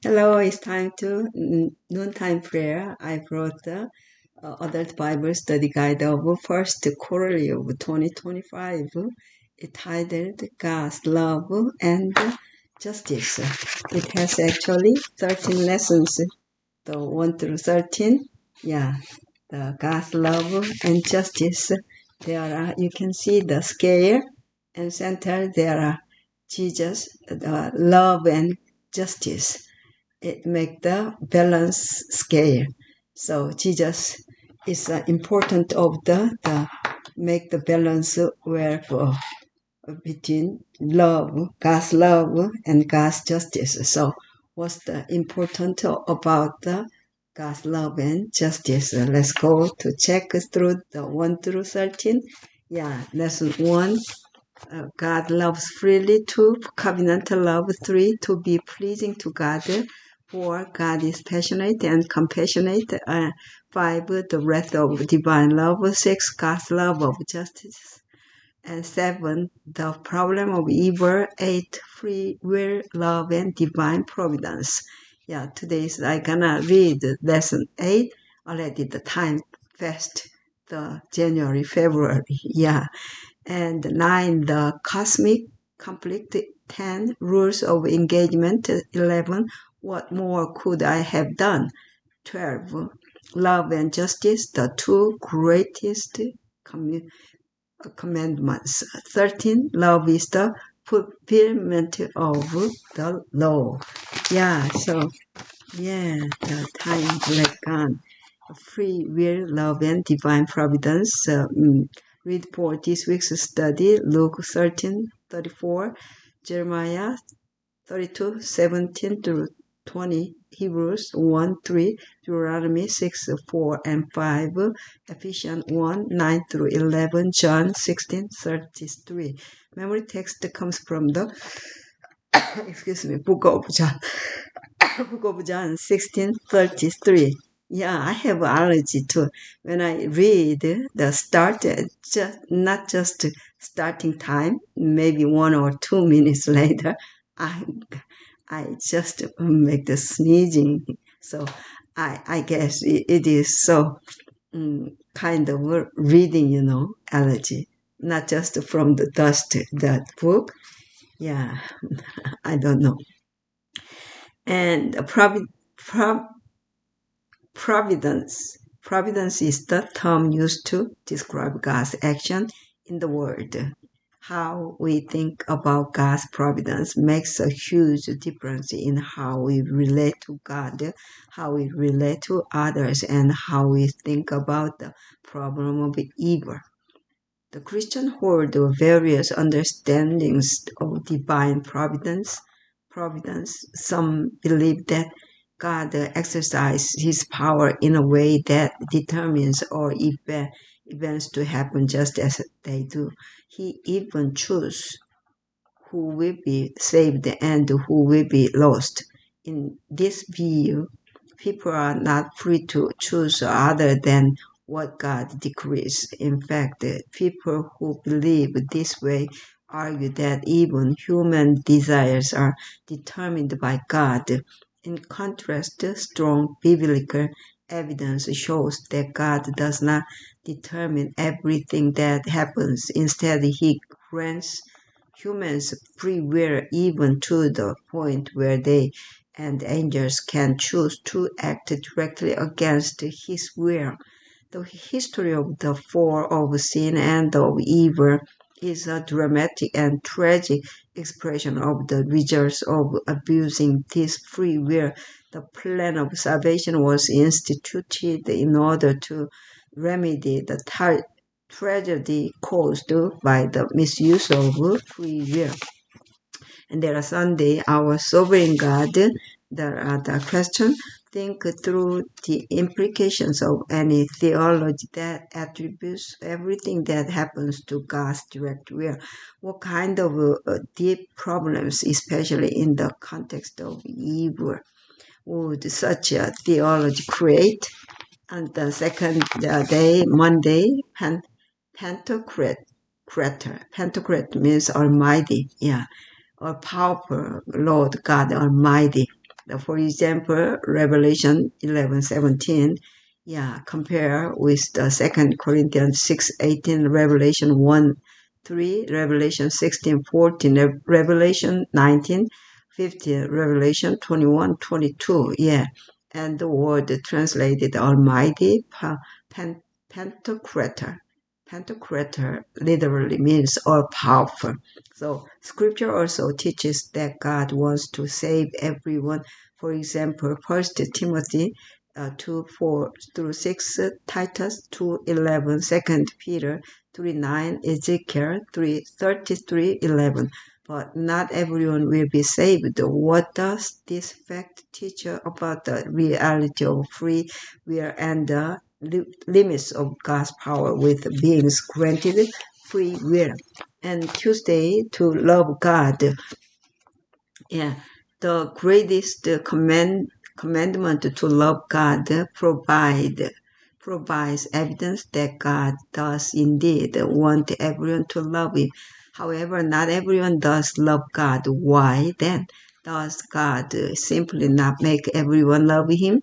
Hello, it's time to noontime prayer. I brought the Adult Bible Study Guide of First Quarterly of 2025, titled God's Love and Justice. It has actually 13 lessons, the 1 through 13. Yeah, the God's love and justice. There are, you can see the scale and center. There are Jesus, the love and justice. It make the balance scale. So Jesus is important of the make the balance where between God's love and God's justice. So what's the important about the God's love and justice? Let's go to check through the 1 through 13. Yeah, lesson 1. God loves freely. 2. Covenantal love. 3. To be pleasing to God. 4. God is passionate and compassionate. 5. The breath of divine love. 6. God's love of justice. And 7. The problem of evil. 8. Free will, love, and divine providence. Yeah, today's I gonna read lesson 8. Already the time fast. The January, February. Yeah. And 9, the cosmic conflict. 10, rules of engagement. 11, what more could I have done? 12, love and justice, the two greatest commandments. 13, love is the fulfillment of the law. Yeah, so, the time like gone. Free will, love, and divine providence. Read for this week's study, Luke 13:34, Jeremiah 32:17 through 20, Hebrews 1:3, Deuteronomy 6:4 and 5, Ephesians 1:9 through 11, John 16:33. Memory text comes from the Book of John. Book of John 16:33. Yeah, I have allergy too. When I read the start, not just starting time, maybe 1 or 2 minutes later, I I just make the sneezing. So I guess it is so kind of reading, allergy, not just from the dust, that book. Yeah, I don't know. And providence. Providence is the term used to describe God's action in the world. How we think about God's providence makes a huge difference in how we relate to God, how we relate to others, and how we think about the problem of evil. The Christian hold various understandings of divine providence. Some believe that God exercises his power in a way that determines all events to happen just as they do. He even chooses who will be saved and who will be lost. In this view, people are not free to choose other than what God decrees. In fact, people who believe this way argue that even human desires are determined by God. In contrast, strong biblical evidence shows that God does not determine everything that happens. Instead, he grants humans free will even to the point where they and angels can choose to act directly against his will. The history of the fall of sin and of evil is a dramatic and tragic expression of the results of abusing this free will. The plan of salvation was instituted in order to remedy the tragedy caused by the misuse of free will. And there are Sunday, our sovereign God. There are the question. Think through the implications of any theology that attributes everything that happens to God's direct will. What kind of deep problems, especially in the context of evil, would such a theology create? And the second day, Monday, Pantocrator. Pantocrator means Almighty. Yeah, or powerful Lord God Almighty. For example, Revelation 11:17. Yeah, compare with the 2 Corinthians 6:18, Revelation 1:3, Revelation 16:14, Revelation 19:15, Revelation 21:22. Yeah, and the word translated Almighty, Pantocrator. Pantocrator literally means all powerful. So scripture also teaches that God wants to save everyone. For example, 1 Timothy 2:4 through 6, Titus 2:11, 2 Peter 3:9, Ezekiel 3:33:11. But not everyone will be saved. What does this fact teach about the reality of free will and the limits of God's power with beings granted free will? And Tuesday, to love God. Yeah, the greatest commandment to love God provides evidence that God does indeed want everyone to love Him. However, not everyone does love God. Why then? Does God simply not make everyone love Him?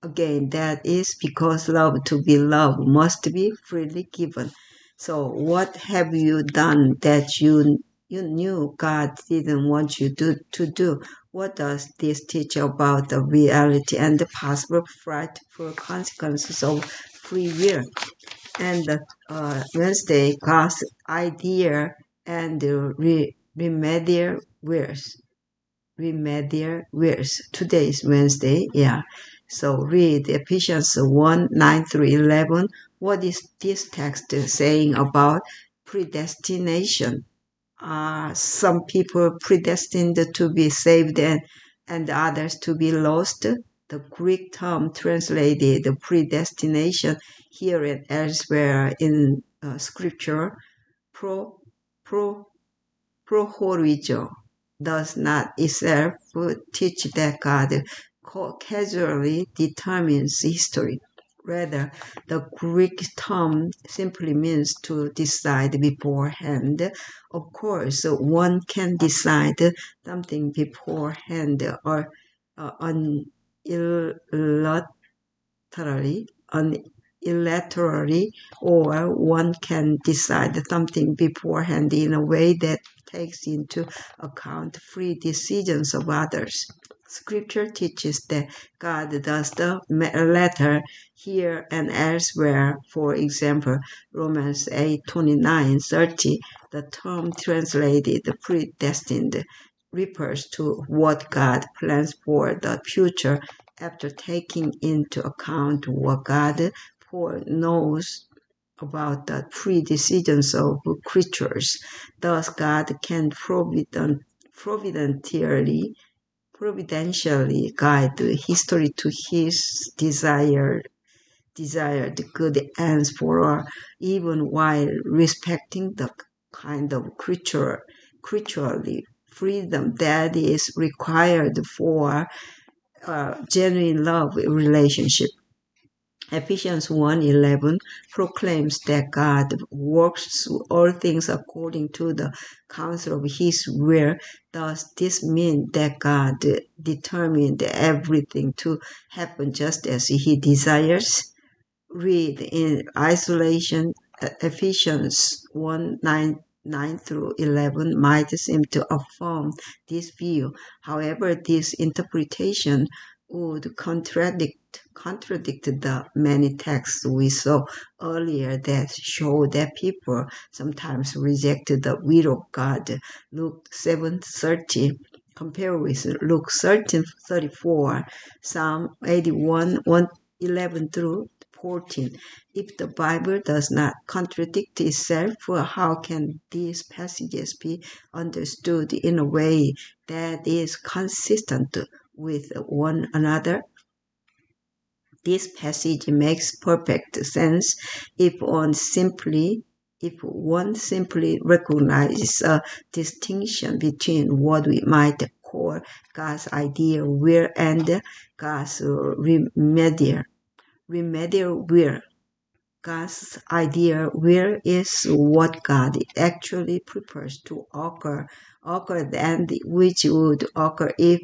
Again, that is because love to be loved must be freely given. So what have you done that you knew God didn't want you to do? What does this teach about the reality and the possible frightful consequences of free will? And Wednesday, God's idea and remedial wills. Remedial wills. Today is Wednesday, yeah. So read Ephesians 1:9 through 11. What is this text saying about predestination? Are some people predestined to be saved and others to be lost? The Greek term translated predestination here and elsewhere in scripture, pro, pro, prohorizo, does not itself teach that God casually determines history. Rather, the Greek term simply means to decide beforehand. Of course, one can decide something beforehand or unilaterally, or one can decide something beforehand in a way that takes into account free decisions of others. Scripture teaches that God does the latter here and elsewhere. For example, Romans 8:29-30, the term translated predestined refers to what God plans for the future after taking into account what God foreknows about the pre-decisions of creatures. Thus, God can providentially guide history to His desired good ends for all, even while respecting the kind of creaturely freedom that is required for genuine love relationship. Ephesians 1:11 proclaims that God works all things according to the counsel of His will. Does this mean that God determined everything to happen just as He desires? Read in isolation. Ephesians 1:9 through 11 might seem to affirm this view. However, this interpretation would contradict the many texts we saw earlier that show that people sometimes reject the will of God. Luke 7:30 compared with Luke 13:34, Psalm 81, 11 through 14. If the Bible does not contradict itself, how can these passages be understood in a way that is consistent with one another? This passage makes perfect sense if one simply recognizes a distinction between what we might call God's ideal will and God's remedial will. God's ideal will is what God actually prefers to occur occurred and which would occur if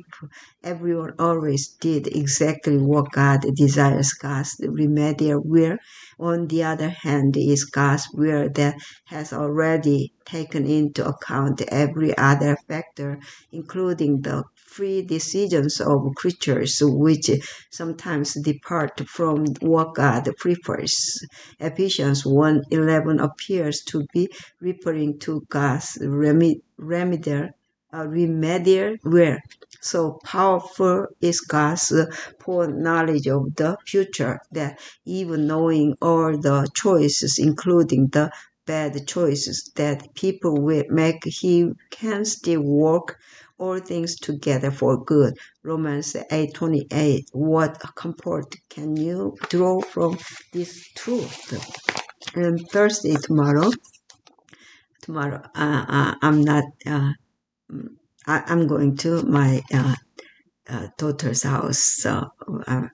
everyone always did exactly what God desires. God's remedial will, on the other hand, is God's will that has already taken into account every other factor, including the free decisions of creatures, which sometimes depart from what God prefers. Ephesians 1:11 appears to be referring to God's remedial will. So powerful is God's foreknowledge of the future that even knowing all the choices, including the bad choices that people will make, He can still work all things together for good. Romans 8:28. What comfort can you draw from this truth? And Thursday, tomorrow, I'm not. I'm going to my daughter's house, so I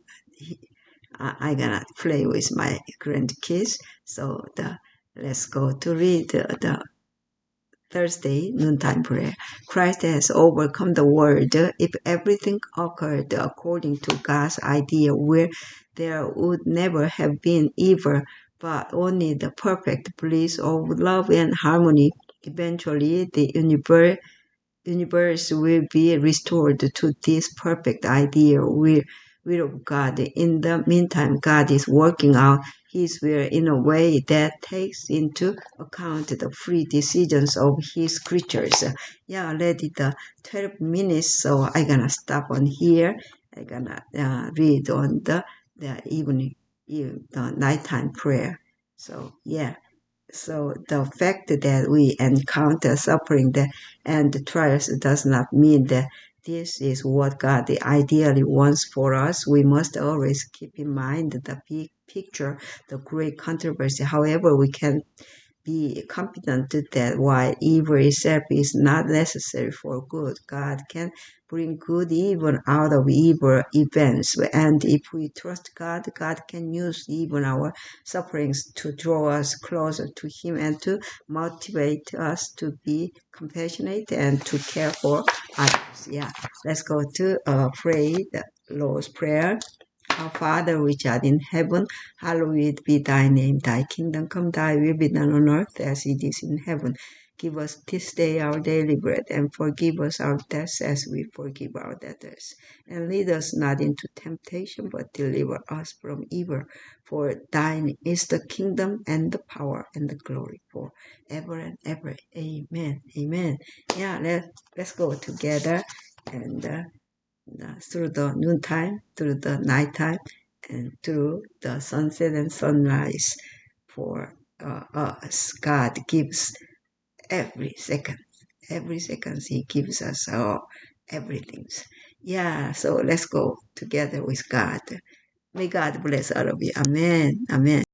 gonna play with my grandkids. So let's go to read the Thursday noontime prayer. Christ has overcome the world. If everything occurred according to God's idea, where there would never have been evil, but only the perfect bliss of love and harmony. Eventually, the universe will be restored to this perfect ideal will of God. In the meantime, God is working out His will in a way that takes into account the free decisions of His creatures. Yeah, already the 12 minutes, so I'm gonna stop on here. I'm gonna read on the evening, the nighttime prayer. So yeah. So the fact that we encounter suffering and trials does not mean that this is what God ideally wants for us. We must always keep in mind the big picture, the great controversy. However, we can be confident that while evil itself is not necessary for good, God can bring good even out of evil events. And if we trust God, God can use even our sufferings to draw us closer to Him and to motivate us to be compassionate and to care for others. Yeah, let's go to pray the Lord's Prayer. Our Father which art in heaven, hallowed be thy name. Thy kingdom come, thy will be done on earth as it is in heaven. Give us this day our daily bread, and forgive us our debts as we forgive our debtors. And lead us not into temptation, but deliver us from evil. For thine is the kingdom and the power and the glory forever and ever. Amen. Amen. Yeah, let's go together and through the noontime, through the nighttime, and through the sunset and sunrise for us. God gives every second. Every second He gives us everything. Yeah, so let's go together with God. May God bless all of you. Amen. Amen.